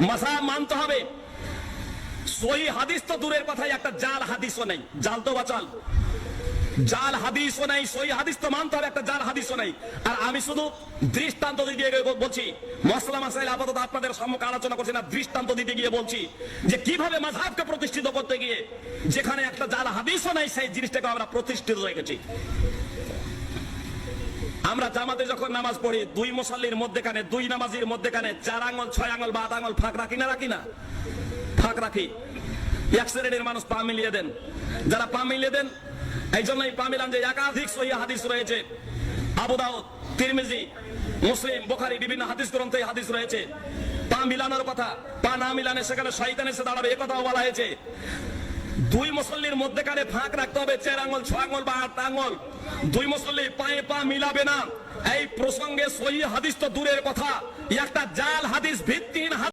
মাযহাব মানতে হবে। সহি হাদিস তো দূরের কথাই, একটা জাল হাদিসও নেই। জাল তো বাচাল, জাল হাদিসও নেই। সহি হাদিস তো মানতে হবে, একটা জাল হাদিসও নেই। আর আমি শুধু দৃষ্টান্ত দিতে গিয়ে বলছি, মসলা মাসাইল আপাতত আপনাদের সম্মুখে আলোচনা করছি না, দৃষ্টান্ত দিতে গিয়ে বলছি যে কিভাবে মাযহাবকে প্রতিষ্ঠিত করতে গিয়ে যেখানে একটা জাল হাদিসও নাই, সেই জিনিসটাকে আমরা প্রতিষ্ঠিত রেখেছি। আমরা জামাতে যখন নামাজ পড়ি, দুই মুসাল্লির মধ্যেখানে, দুই নামাজির মধ্যেখানে 4 আঙ্গুল 6 আঙ্গুল বা 8 আঙ্গুল ফাঁক রাখি না, রাখি না? ফাঁক রাখি। এক শ্রেণীর মানুষ পা মিলিয়ে দেন। যারা পা মিলিয়ে দেন, এই জন্যই পা মিলান যে একাধিক সহিহ হাদিস রয়েছে, আবু দাউদ, তিরমিজি, মুসলিম, বুখারী, বিভিন্ন হাদিস গ্রন্থে হাদিস রয়েছে পা মিলানোর কথা। পা না মিলানে সেখানে শয়তান এসে দাঁড়াবে, এ কথাও বলা হয়েছে। দুই মুসল্লির মধ্যেখানে ফাঁক রাখতে হবে, 4 আঙ্গুল 6 আঙ্গুল বা 8 আঙ্গুল। দুই মুসল্লি পায়ে পা মিলাবে না। এই প্রসঙ্গে সহিহ হাদিস তো দূরের কথা, একটা জাল হাদিস ভিত্তিহীন